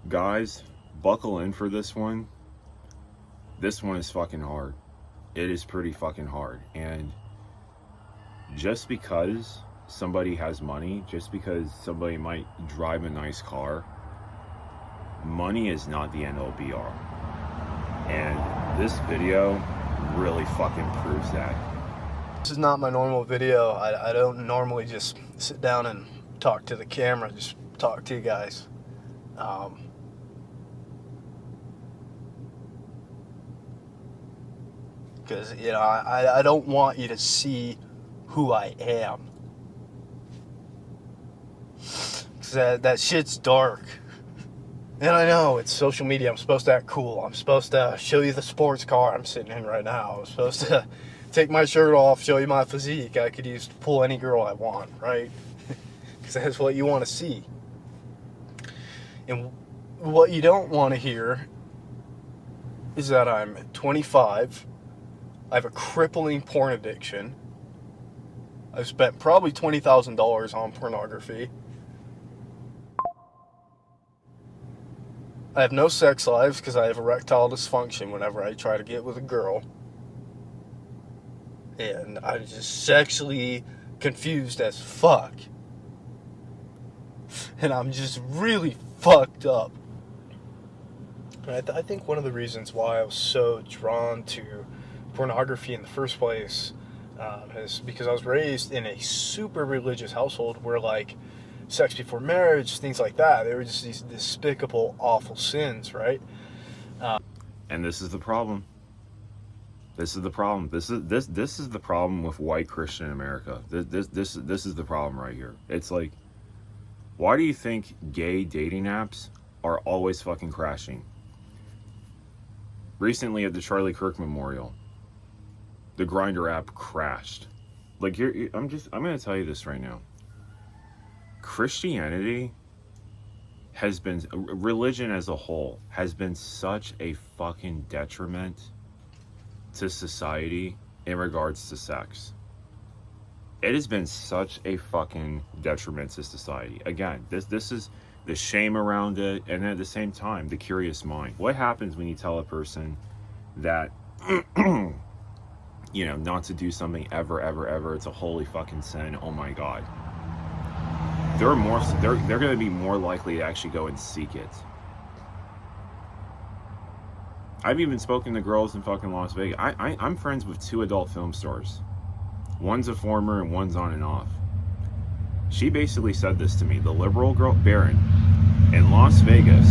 Guys, buckle in for this one. This one is fucking hard. It is pretty fucking hard. And just because somebody has money, just because somebody might drive a nice car, money is not the end-all be-all. And this video really fucking proves that. This is not my normal video. I don't normally just sit down and talk to the camera, just talk to you guys. Because, you know, I don't want you to see who I am. Because that shit's dark. And I know, it's social media. I'm supposed to act cool. I'm supposed to show you the sports car I'm sitting in right now. I'm supposed to take my shirt off, show you my physique. I could use to pull any girl I want, right? Because that's what you want to see. And what you don't want to hear is that I'm 25. I have a crippling porn addiction. I've spent probably $20,000 on pornography. I have no sex lives because I have erectile dysfunction whenever I try to get with a girl. And I'm just sexually confused as fuck. And I'm just really fucked up. And I think one of the reasons why I was so drawn to pornography in the first place is because I was raised in a super religious household where, like, sex before marriage, things like that, they were just these despicable, awful sins, right? And this is the problem. This is the problem. This is the problem with white Christian America. This is the problem right here. It's like, why do you think gay dating apps are always fucking crashing? Recently at the Charlie Kirk Memorial, the Grindr app crashed. Like, I'm gonna tell you this right now. Christianity has been, religion as a whole, has been such a fucking detriment to society in regards to sex. It has been such a fucking detriment to society. Again, this is the shame around it, and at the same time, the curious mind. What happens when you tell a person that, you know, not to do something ever, it's a holy fucking sin, oh my God. They're going to be more likely to actually go and seek it. I've even spoken to girls in fucking Las Vegas. I'm friends with 2 adult film stars. One's a former and one's on and off. She basically said this to me. The liberal girl, Baron, in Las Vegas,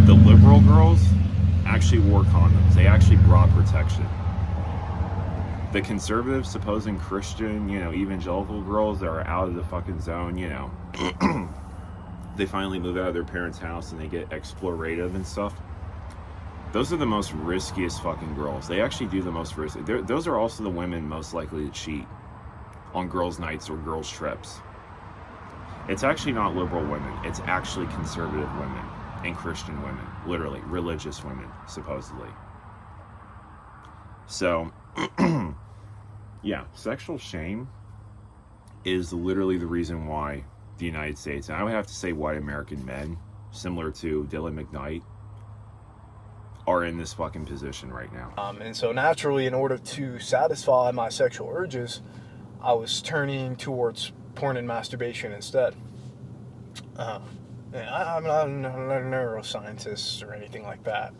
the liberal girls actually wore condoms. They actually brought protection. The conservative, supposing Christian, you know, evangelical girls that are out of the fucking zone, you know, they finally move out of their parents' house and they get explorative and stuff. Those are the most riskiest fucking girls. They actually do the most risky. Those are also the women most likely to cheat on girls' nights or girls' trips. It's actually not liberal women. It's actually conservative women and Christian women. Literally, religious women, supposedly. So, yeah, sexual shame is literally the reason why the United States, and I would have to say white American men, similar to Dylan McKnight, are in this fucking position right now. And so naturally, in order to satisfy my sexual urges, I was turning towards porn and masturbation instead. I'm not a neuroscientist or anything like that.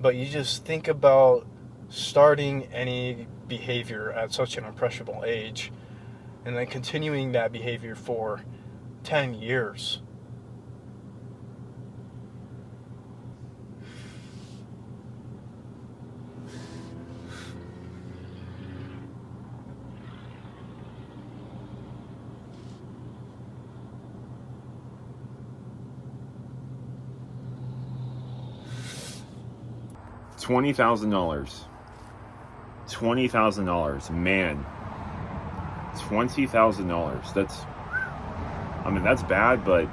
But you just think about starting any behavior at such an impressionable age and then continuing that behavior for 10 years. $20,000. $20,000, man. $20,000. That's bad, but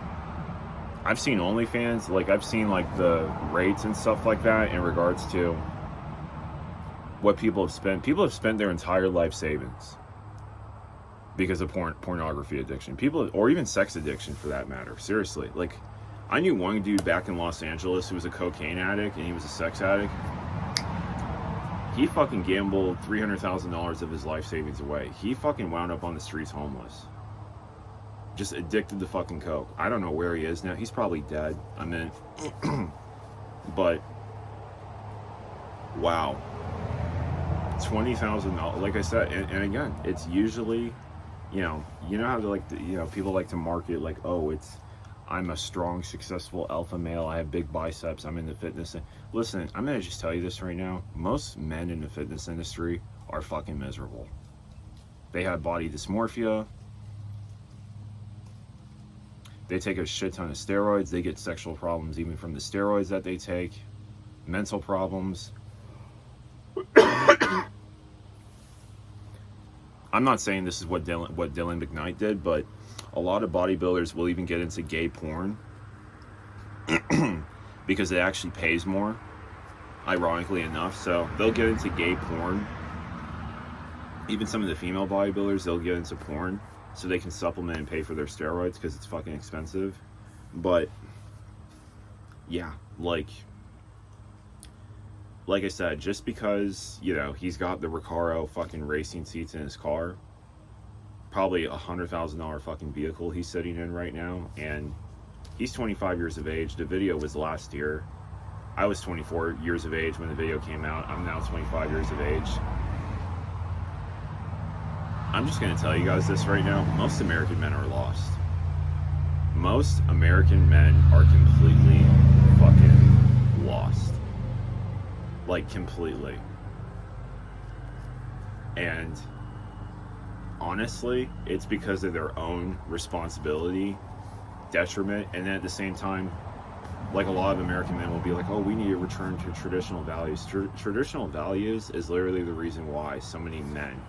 I've seen OnlyFans, like I've seen like the rates and stuff like that in regards to what people have spent. People have spent their entire life savings because of pornography addiction. People, or even sex addiction for that matter. Seriously, like I knew one dude back in Los Angeles who was a cocaine addict and he was a sex addict. He fucking gambled $300,000 of his life savings away. He fucking wound up on the streets homeless. Just addicted to fucking coke. I don't know where he is now. He's probably dead. I mean, but wow, $20,000. Like I said, and again, it's usually, you know how to people like to market like, oh, I'm a strong, successful alpha male. I have big biceps. I'm in the fitness. Listen, I'm gonna just tell you this right now. Most men in the fitness industry are fucking miserable. They have body dysmorphia. They take a shit ton of steroids. They get sexual problems even from the steroids that they take. Mental problems. I'm not saying this is what Dylan McKnight did, but a lot of bodybuilders will even get into gay porn because it actually pays more, ironically enough. So they'll get into gay porn. Even some of the female bodybuilders, they'll get into porn so they can supplement and pay for their steroids because it's fucking expensive. But yeah, like I said, just because, he's got the Recaro fucking racing seats in his car, probably $100,000 fucking vehicle he's sitting in right now, and he's 25 years of age. The video was last year. I was 24 years of age when the video came out. I'm now 25 years of age. I'm just going to tell you guys this right now. Most American men are lost. Most American men are completely fucking lost. Like, completely. And honestly, it's because of their own responsibility, detriment, and then at the same time, like, a lot of American men will be like, oh, we need to return to traditional values. Traditional values is literally the reason why so many men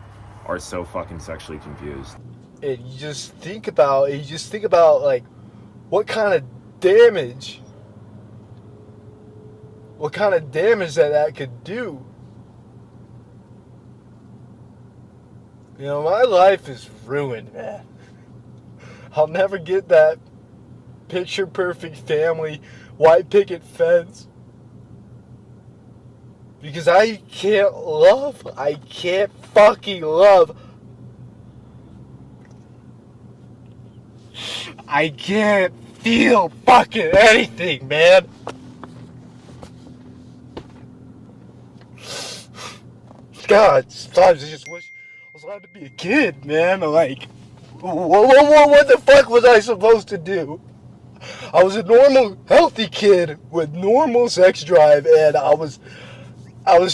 are so fucking sexually confused. And you just think about like what kind of damage that could do. My life is ruined, man. I'll never get that picture perfect family, white picket fence. Because I can't fucking love. I can't feel fucking anything, man. God, sometimes I just wish I was allowed to be a kid, man. Like, what the fuck was I supposed to do? I was a normal, healthy kid with normal sex drive, and I was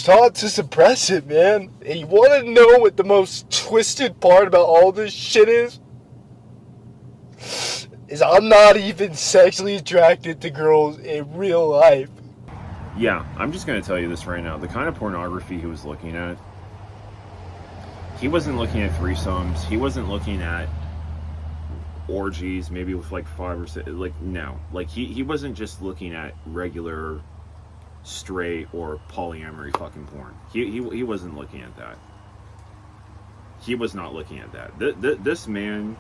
taught to suppress it, man. And you want to know what the most twisted part about all this shit is? Is I'm not even sexually attracted to girls in real life. Yeah, I'm just going to tell you this right now. The kind of pornography he was looking at, he wasn't looking at threesomes. He wasn't looking at orgies, maybe with like 5 or 6. Like, no. Like, he wasn't just looking at regular straight or polyamory fucking porn. He wasn't looking at that. He was not looking at that. This man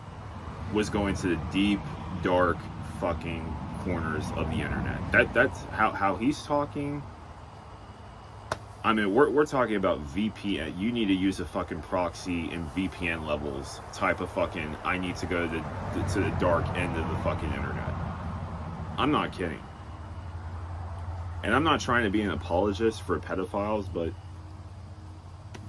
was going to the deep, dark fucking corners of the internet. That's how he's talking. I mean, we're talking about VPN. You need to use a fucking proxy and VPN levels type of fucking, I need to go to the dark end of the fucking internet. I'm not kidding. And I'm not trying to be an apologist for pedophiles, but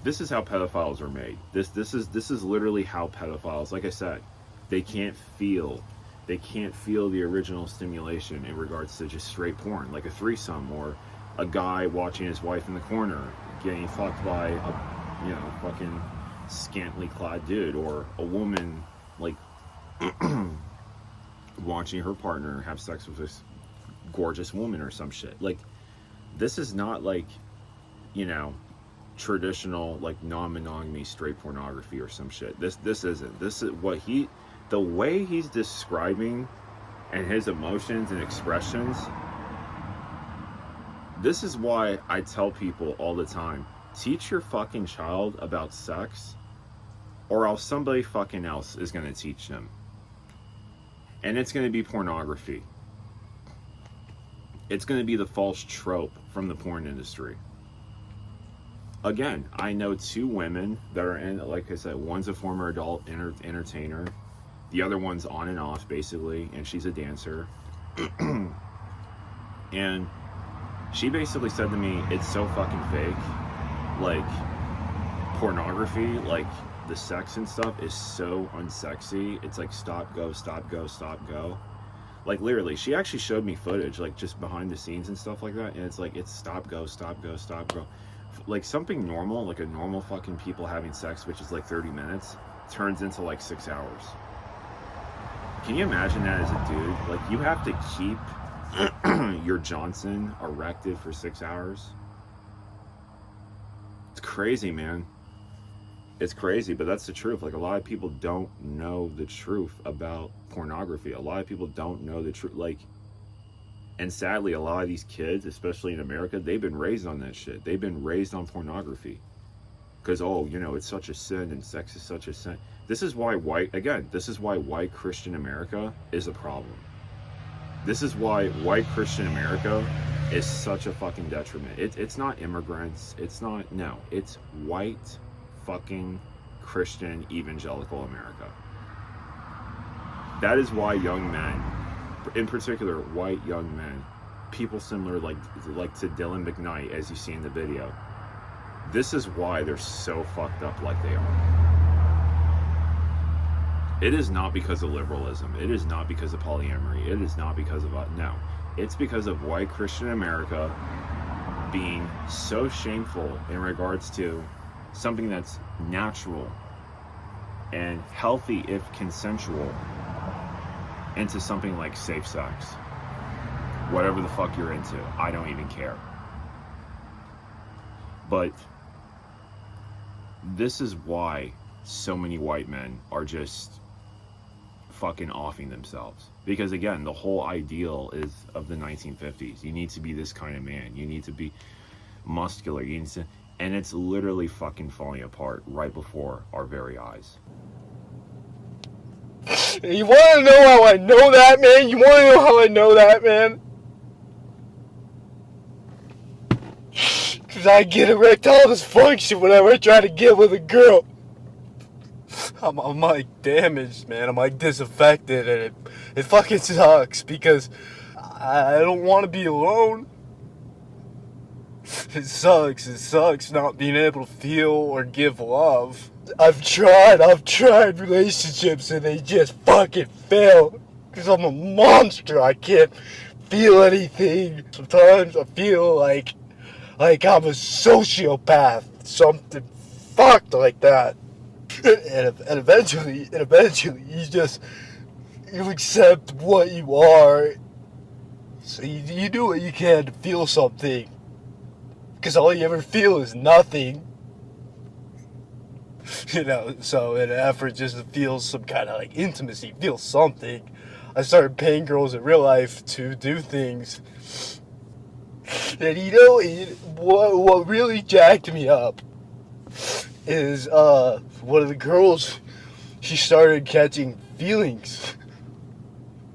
this is how pedophiles are made. This is literally how pedophiles, like I said, they can't feel the original stimulation in regards to just straight porn, like a threesome, or a guy watching his wife in the corner getting fucked by a fucking scantily clad dude, or a woman like watching her partner have sex with this gorgeous woman or some shit. Like, this is not like, traditional like non-monogamy straight pornography or some shit. This isn't. This is what the way he's describing and his emotions and expressions. This is why I tell people all the time, teach your fucking child about sex, or else somebody fucking else is going to teach them. And it's going to be pornography. It's going to be the false trope from the porn industry. Again, I know 2 women that are in, like I said, one's a former adult entertainer, the other one's on and off basically, and she's a dancer. And she basically said to me, it's so fucking fake. Like, pornography, like the sex and stuff is so unsexy. It's like stop, go, stop, go, stop, go. Like, literally, she actually showed me footage, like, just behind the scenes and stuff like that, and it's like, it's stop, go, stop, go, stop, go. Like, something normal, like a normal fucking people having sex, which is like 30 minutes, turns into like 6 hours. Can you imagine that as a dude? Like, you have to keep your Johnson erected for 6 hours? It's crazy, man. It's crazy, but that's the truth. Like, a lot of people don't know the truth about pornography. A lot of people don't know the truth. Like, and sadly, a lot of these kids, especially in America, they've been raised on that shit. They've been raised on pornography. Because, oh, you know, it's such a sin and sex is such a sin. This is why white Christian America is a problem. This is why white Christian America is such a fucking detriment. It's not immigrants. It's white fucking Christian evangelical America. That is why young men, in particular white young men, people similar like to Dylan McKnight, as you see in the video, this is why they're so fucked up like they are. It is not because of liberalism. It is not because of polyamory. It is not because of no. It's because of white Christian America being so shameful in regards to something that's natural and healthy if consensual into something like safe sex. Whatever the fuck you're into, I don't even care. But this is why so many white men are just fucking offing themselves. Because again, the whole ideal is of the 1950s. You need to be this kind of man. You need to be muscular. You need to, and it's literally fucking falling apart right before our very eyes. You want to know how I know that, man? You want to know how I know that, man? Because I get erectile dysfunction whenever I try to get with a girl. I'm like damaged, man. I'm like disaffected, and it fucking sucks because I don't want to be alone. It sucks not being able to feel or give love. I've tried relationships and they just fucking fail. Because I'm a monster, I can't feel anything. Sometimes I feel like I'm a sociopath, something fucked like that. And eventually you accept what you are. So you do what you can to feel something. Because all you ever feel is nothing. You know, so in an effort just to feel some kind of like intimacy, feel something, I started paying girls in real life to do things. And you know, what really jacked me up is one of the girls, she started catching feelings.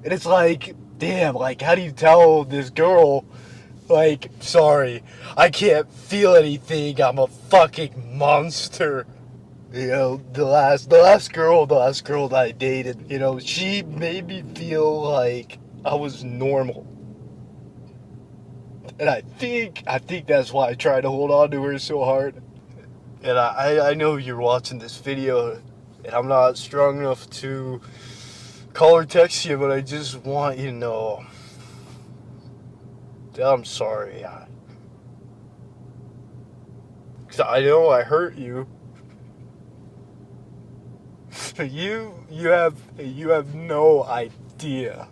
And it's like, damn, like, how do you tell this girl, like, sorry, I can't feel anything, I'm a fucking monster. You know, the last girl that I dated, you know, she made me feel like I was normal. And I think that's why I tried to hold on to her so hard. And I know you're watching this video, and I'm not strong enough to call or text you, but I just want you to know that I'm sorry. 'Cause I know I hurt you. You have no idea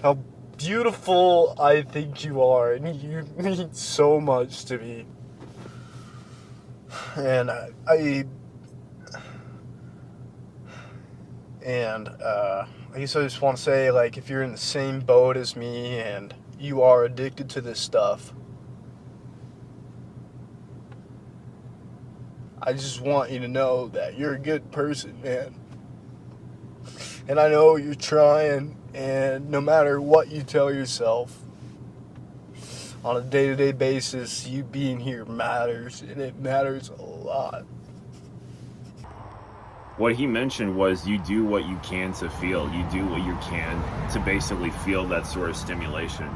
how beautiful I think you are, and you mean so much to me. And I guess I just want to say, like, if you're in the same boat as me and you are addicted to this stuff, I just want you to know that you're a good person, man. And I know you're trying, and no matter what you tell yourself, on a day-to-day basis, you being here matters, and it matters a lot. What he mentioned was you do what you can to feel. You do what you can to basically feel that sort of stimulation.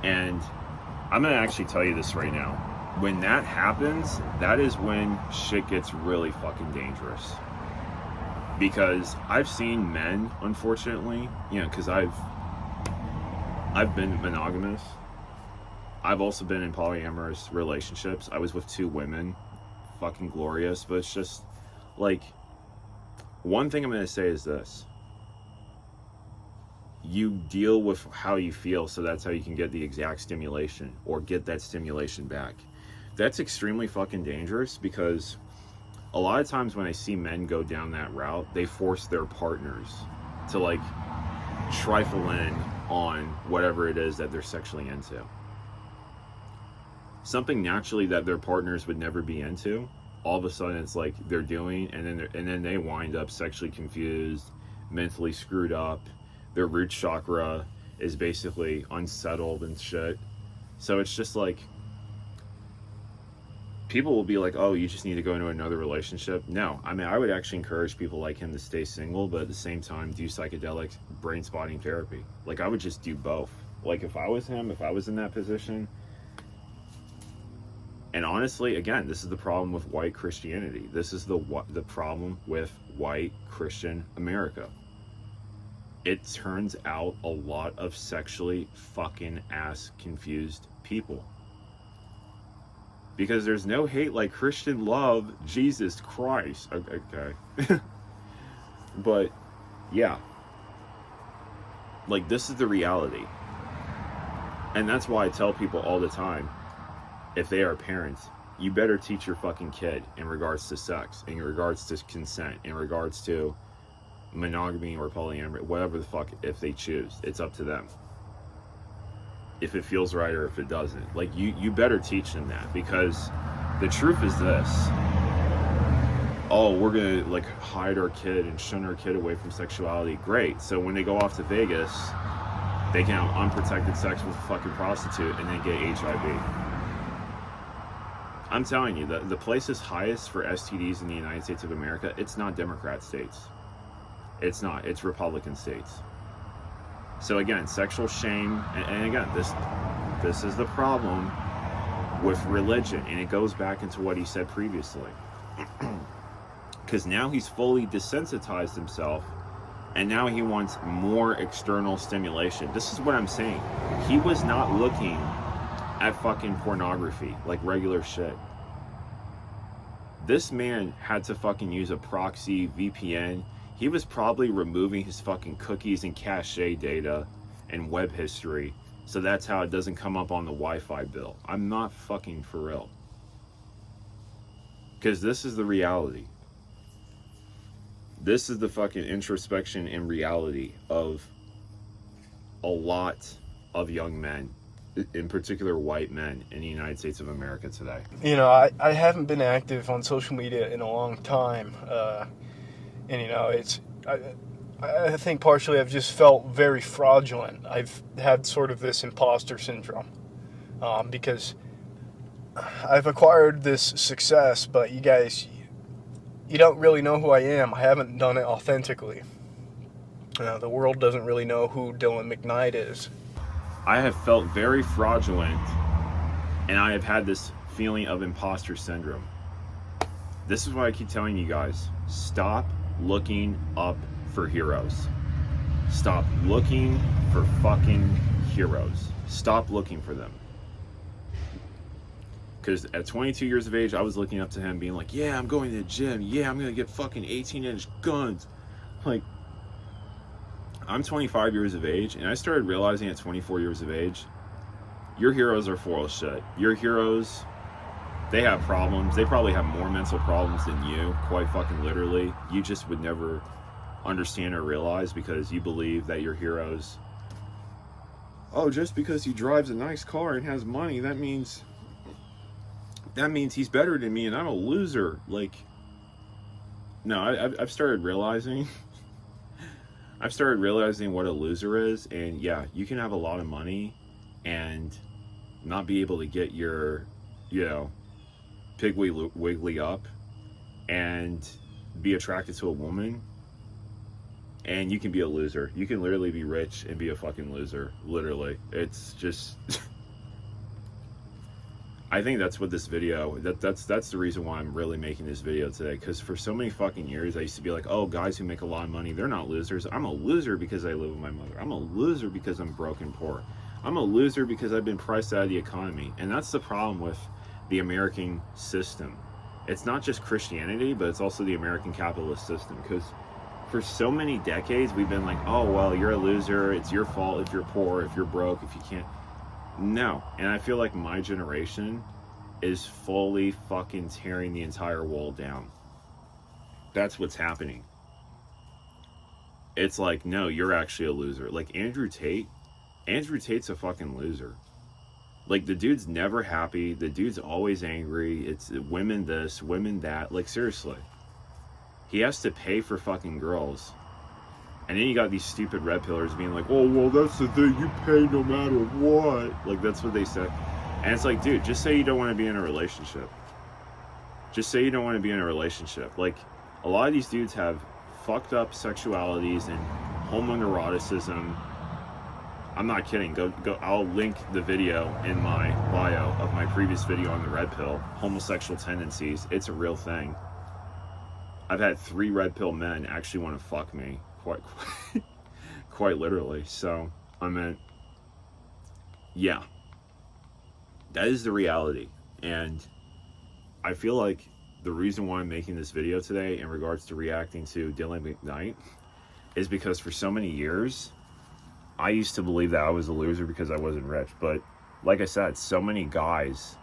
And I'm going to actually tell you this right now. When that happens, that is when shit gets really fucking dangerous. Because I've seen men, unfortunately, because I've been monogamous. I've also been in polyamorous relationships. I was with 2 women. Fucking glorious. But it's just, like, one thing I'm going to say is this. You deal with how you feel, so that's how you can get the exact stimulation, or get that stimulation back. That's extremely fucking dangerous, because a lot of times when I see men go down that route, they force their partners to, like, trifle in on whatever it is that they're sexually into. Something naturally that their partners would never be into, all of a sudden it's like they're doing, and then they wind up sexually confused, mentally screwed up. Their root chakra is basically unsettled and shit. So it's just like, people will be like, oh, you just need to go into another relationship. No, I mean, I would actually encourage people like him to stay single, but at the same time do psychedelic brain spotting therapy. Like, I would just do both. Like, if I was him, if I was in that position. And honestly, again, this is the problem with white Christianity. This is the problem with white Christian America. It turns out a lot of sexually fucking ass confused people. Because there's no hate like Christian love, Jesus Christ. Okay. But, yeah. Like, this is the reality. And that's why I tell people all the time, if they are parents, you better teach your fucking kid in regards to sex, in regards to consent, in regards to monogamy or polyamory, whatever the fuck, if they choose. It's up to them. If it feels right or if it doesn't. Like, you better teach them that, because the truth is this. Oh, we're gonna, like, hide our kid and shun our kid away from sexuality. Great. So when they go off to Vegas, they can have unprotected sex with a fucking prostitute and then get HIV. I'm telling you, the places highest for STDs in the United States of America, it's not Democrat states. It's not. It's Republican states. So again, sexual shame, and again, this is the problem with religion, and it goes back into what he said previously. Because now he's fully desensitized himself, and now he wants more external stimulation. This is what I'm saying. He was not looking at fucking pornography, like regular shit. This man had to fucking use a proxy VPN. He was probably removing his fucking cookies and cache data and web history, so that's how it doesn't come up on the Wi-Fi bill. I'm not fucking for real. Because this is the reality. This is the fucking introspection and reality of a lot of young men, in particular white men, in the United States of America today. You know, I haven't been active on social media in a long time. And, you know, I think partially I've just felt very fraudulent. I've had sort of this imposter syndrome. Because I've acquired this success, but you guys, you don't really know who I am. I haven't done it authentically. The world doesn't really know who Dylan McKnight is. I have felt very fraudulent, and I have had this feeling of imposter syndrome. This is why I keep telling you guys, stop looking up for heroes. Stop looking for fucking heroes. Stop looking for them. Because at 22 years of age, I was looking up to him being like, yeah, I'm going to the gym. Yeah, I'm going to get fucking 18-inch guns. Like, I'm 25 years of age, and I started realizing at 24 years of age, your heroes are full of shit. Your heroes, they have problems. They probably have more mental problems than you, quite fucking literally. You just would never understand or realize, because you believe that your heroes, oh, just because he drives a nice car and has money, that means he's better than me and I'm a loser. Like, no, I've started realizing I've started realizing what a loser is, and yeah, you can have a lot of money and not be able to get your, you know, piggly wiggly up and be attracted to a woman, and you can be a loser. You can literally be rich and be a fucking loser. Literally. It's just I think that's what this video, that's the reason why I'm really making this video today, because for so many fucking years I used to be like, oh, guys who make a lot of money, they're not losers. I'm a loser because I live with my mother. I'm a loser because I'm broke and poor. I'm a loser because I've been priced out of the economy. And that's the problem with the American system. It's not just Christianity, but it's also the American capitalist system, because for so many decades we've been like, oh, well, you're a loser, it's your fault if you're poor, if you're broke, if you can't. No. And I feel like my generation is fully fucking tearing the entire wall down. That's what's happening. It's like, no, you're actually a loser. Like Andrew Tate's a fucking loser. Like, the dude's never happy, the dude's always angry, it's women this, women that. Like, seriously, he has to pay for fucking girls. And then you got these stupid red pillars being like, oh, well, that's the thing, you pay no matter what. Like, that's what they say. And it's like, dude, just say you don't want to be in a relationship. Just say you don't want to be in a relationship. Like, a lot of these dudes have fucked up sexualities and homoeroticism. I'm not kidding. Go. I'll link the video in my bio of my previous video on the red pill. Homosexual tendencies. It's a real thing. I've had 3 red pill men actually want to fuck me. Quite literally. So, I mean, yeah, that is the reality. And I feel like the reason why I'm making this video today in regards to reacting to Dylan McKnight is because for so many years I used to believe that I was a loser because I wasn't rich. But like I said, so many guys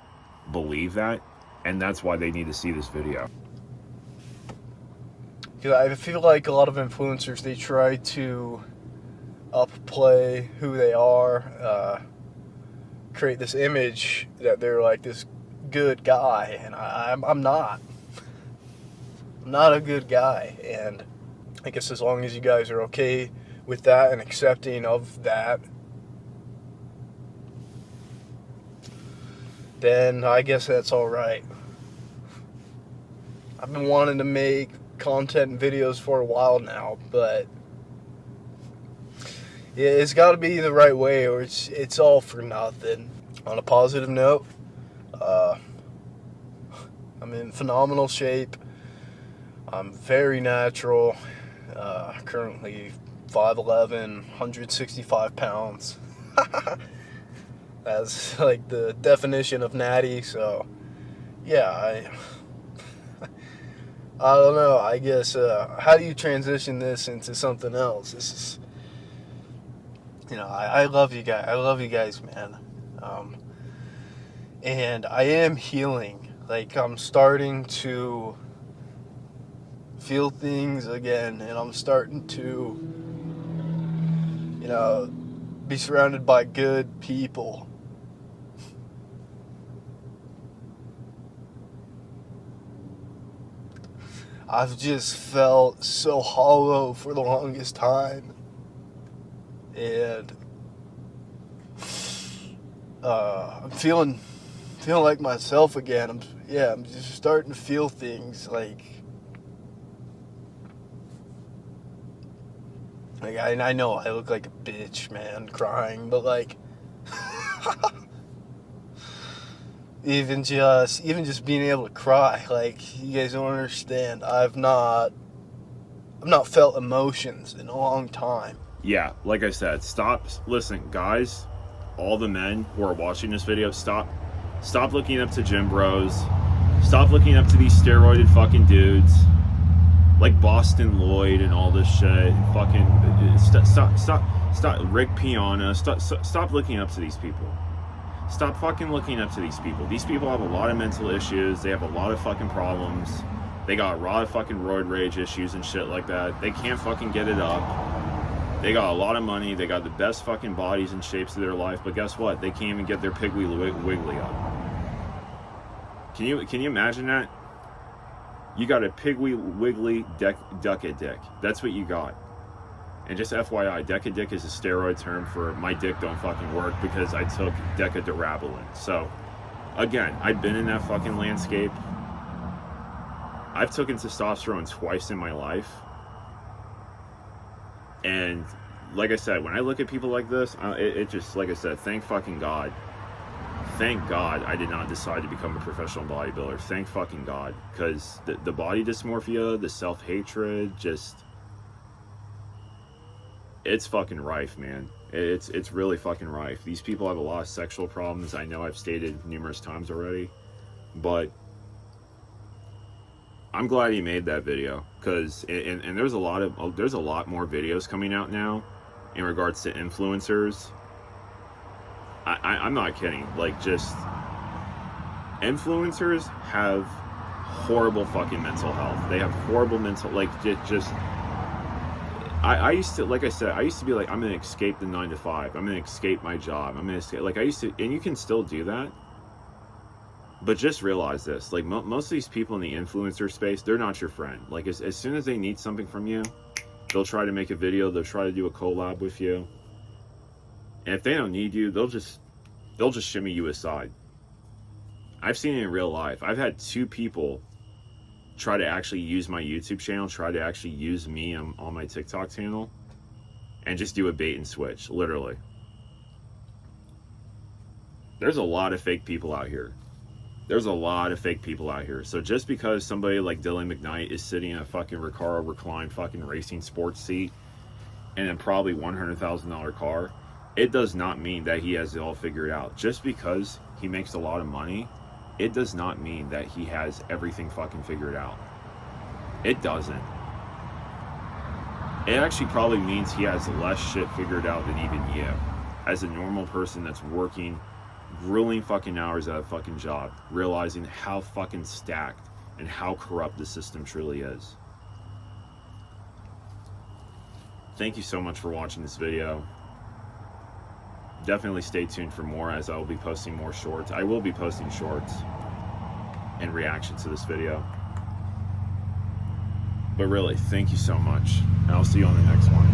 believe that, and that's why they need to see this video. I feel like a lot of influencers, they try to upplay who they are, create this image that they're like this good guy, and I'm not. I'm not a good guy, and I guess as long as you guys are okay with that and accepting of that, then I guess that's alright. I've been wanting to make content and videos for a while now, but it's got to be the right way, or it's all for nothing. On a positive note, I'm in phenomenal shape. I'm very natural. Currently 5'11", 165 pounds. That's like the definition of natty. So yeah, I don't know. I guess, how do you transition this into something else? This is, I love you guys. I love you guys, man. And I am healing. Like, I'm starting to feel things again, and I'm starting to, be surrounded by good people. I've just felt so hollow for the longest time, and I'm feeling like myself again. I'm just starting to feel things like I know I look like a bitch, man, crying, but like even just being able to cry, like, you guys don't understand. I've not felt emotions in a long time. Yeah, like I said, listen, guys, all the men who are watching this video, stop looking up to gym bros. Stop looking up to these steroided fucking dudes like Boston Lloyd and all this shit. And fucking stop Rick Piana. Stop looking up to these people. Stop fucking looking up to these people. These people have a lot of mental issues. They have a lot of fucking problems. They got a lot of fucking roid rage issues and shit like that. They can't fucking get it up. They got a lot of money. They got the best fucking bodies and shapes of their life. But guess what? They can't even get their piggly wiggly up. Can you imagine that? You got a piggly wiggly duck a dick. That's what you got. And just FYI, Decadick is a steroid term for my dick don't fucking work because I took Decadurabolin. So, again, I've been in that fucking landscape. I've taken testosterone twice in my life. And, like I said, when I look at people like this, it just, like I said, thank fucking God. Thank God I did not decide to become a professional bodybuilder. Thank fucking God. Because the body dysmorphia, the self-hatred, just... it's fucking rife, man. It's really fucking rife. These people have a lot of sexual problems. I know I've stated numerous times already. But... I'm glad he made that video. Because... and there's a lot more videos coming out now in regards to influencers. I'm not kidding. Like, just... influencers have horrible fucking mental health. They have horrible mental... like, just... I used to, like I said, I used to be like, I'm going to escape the 9 to 5. I'm going to escape my job. I'm going to escape... like, I used to... and you can still do that. But just realize this. Like, most of these people in the influencer space, they're not your friend. Like, as soon as they need something from you, they'll try to make a video. They'll try to do a collab with you. And if they don't need you, they'll just shimmy you aside. I've seen it in real life. I've had 2 people try to actually use my YouTube channel, try to actually use me on my TikTok channel, and just do a bait and switch, literally. There's a lot of fake people out here. There's a lot of fake people out here. So just because somebody like Dylan McKnight is sitting in a fucking Recaro recline fucking racing sports seat in a probably $100,000 car, it does not mean that he has it all figured out. Just because he makes a lot of money, it does not mean that he has everything fucking figured out. It doesn't. It actually probably means he has less shit figured out than even you. As a normal person that's working grueling fucking hours at a fucking job, realizing how fucking stacked and how corrupt the system truly is. Thank you so much for watching this video. Definitely stay tuned for more, as I will be posting more shorts. I will be posting shorts in reaction to this video. But really, thank you so much. And I'll see you on the next one.